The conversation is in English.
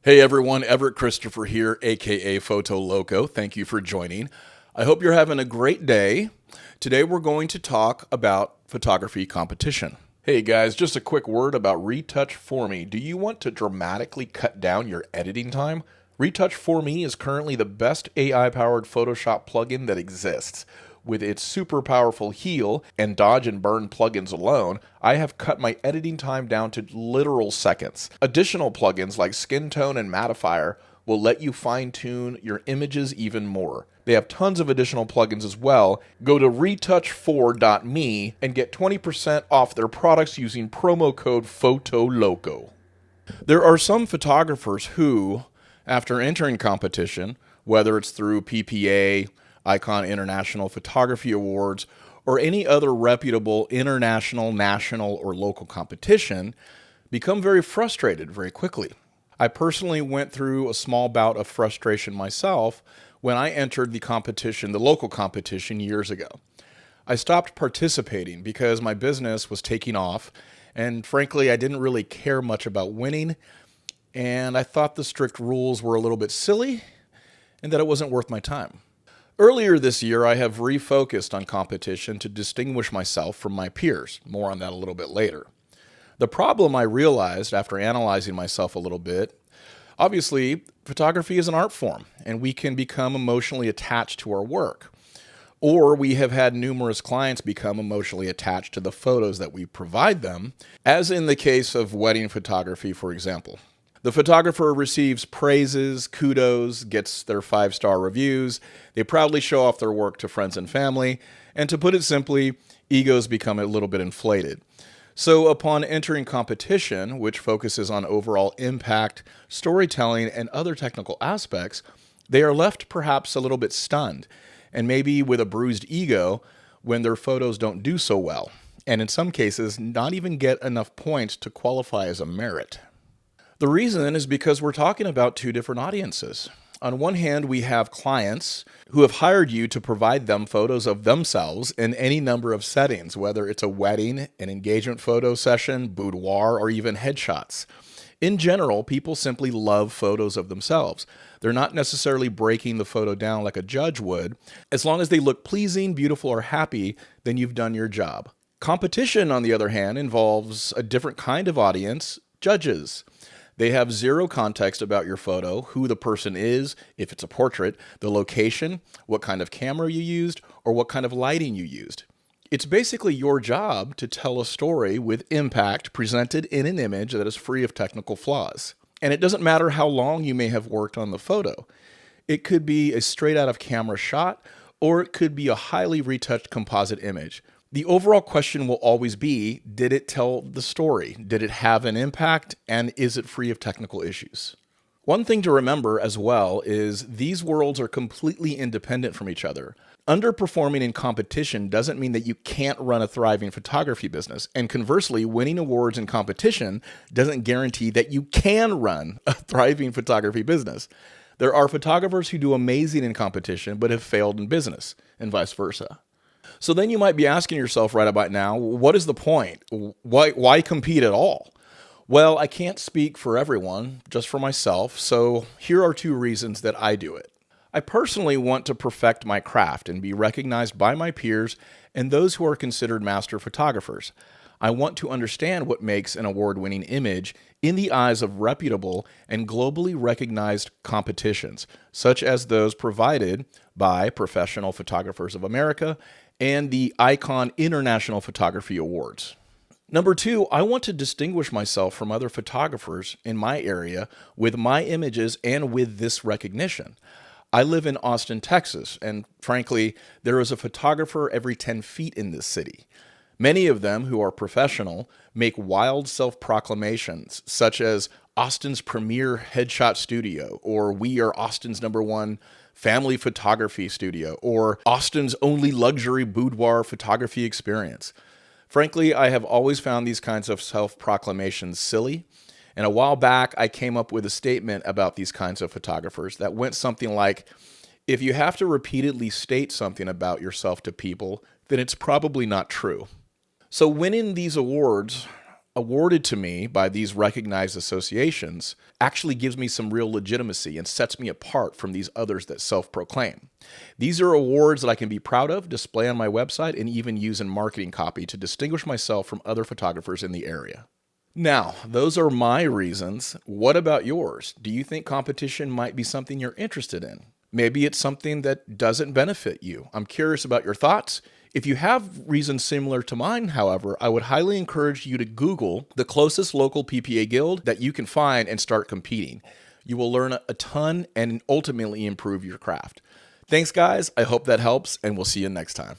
Hey everyone, Everett Christopher here, aka Photo Loco. Thank you for joining. I hope you're having a great day. Today we're going to talk about photography competition. Hey guys, just a quick word about Retouch For Me. Do you want to dramatically cut down your editing time? Retouch For Me is currently the best AI-powered Photoshop plugin that exists. With its super powerful heal and dodge and burn plugins alone, I have cut my editing time down to literal seconds. Additional plugins like Skin Tone and Mattifier will let you fine-tune your images even more. They have tons of additional plugins as well. Go to retouch4.me and get 20% off their products using promo code PHOTOLOCO. There are some photographers who, after entering competition, whether it's through PPA, Icon International Photography Awards, or any other reputable international, national, or local competition, become very frustrated very quickly. I personally went through a small bout of frustration myself when I entered the competition, the local competition, years ago. I stopped participating because my business was taking off, and frankly, I didn't really care much about winning, and I thought the strict rules were a little bit silly, and that it wasn't worth my time. Earlier this year, I have refocused on competition to distinguish myself from my peers. More on that a little bit later. The problem I realized after analyzing myself a little bit, obviously, photography is an art form, and we can become emotionally attached to our work. Or we have had numerous clients become emotionally attached to the photos that we provide them, as in the case of wedding photography, for example. The photographer receives praises, kudos, gets their 5-star reviews. They proudly show off their work to friends and family. And to put it simply, egos become a little bit inflated. So upon entering competition, which focuses on overall impact, storytelling, and other technical aspects, they are left perhaps a little bit stunned, and maybe with a bruised ego when their photos don't do so well, and in some cases, not even get enough points to qualify as a merit. The reason is because we're talking about two different audiences. On one hand, we have clients who have hired you to provide them photos of themselves in any number of settings, whether it's a wedding, an engagement photo session, boudoir, or even headshots. In general, people simply love photos of themselves. They're not necessarily breaking the photo down like a judge would. As long as they look pleasing, beautiful, or happy, then you've done your job. Competition, on the other hand, involves a different kind of audience, judges. They have zero context about your photo, who the person is, if it's a portrait, the location, what kind of camera you used, or what kind of lighting you used. It's basically your job to tell a story with impact presented in an image that is free of technical flaws. And it doesn't matter how long you may have worked on the photo. It could be a straight out of camera shot, or it could be a highly retouched composite image. The overall question will always be, did it tell the story? Did it have an impact? And is it free of technical issues? One thing to remember as well is these worlds are completely independent from each other. Underperforming in competition doesn't mean that you can't run a thriving photography business. And conversely, winning awards in competition doesn't guarantee that you can run a thriving photography business. There are photographers who do amazing in competition but have failed in business, and vice versa. So then you might be asking yourself right about now, what is the point? Why compete at all? Well, I can't speak for everyone, just for myself, so here are two reasons that I do it. I personally want to perfect my craft and be recognized by my peers and those who are considered master photographers. I want to understand what makes an award-winning image in the eyes of reputable and globally recognized competitions, such as those provided by Professional Photographers of America and the Icon International Photography Awards. Number two, I want to distinguish myself from other photographers in my area with my images and with this recognition. I live in Austin, Texas, and frankly, there is a photographer every 10 feet in this city. Many of them who are professional make wild self-proclamations, such as Austin's premier headshot studio, or we are Austin's #1 family photography studio, or Austin's only luxury boudoir photography experience. Frankly, I have always found these kinds of self-proclamations silly, and a while back I came up with a statement about these kinds of photographers that went something like, if you have to repeatedly state something about yourself to people, then it's probably not true. So winning these awards awarded to me by these recognized associations actually gives me some real legitimacy and sets me apart from these others that self-proclaim. These are awards that I can be proud of, display on my website, and even use in marketing copy to distinguish myself from other photographers in the area. Now, those are my reasons. What about yours? Do you think competition might be something you're interested in? Maybe it's something that doesn't benefit you. I'm curious about your thoughts. If you have reasons similar to mine, however, I would highly encourage you to Google the closest local PPA guild that you can find and start competing. You will learn a ton and ultimately improve your craft. Thanks, guys. I hope that helps, and we'll see you next time.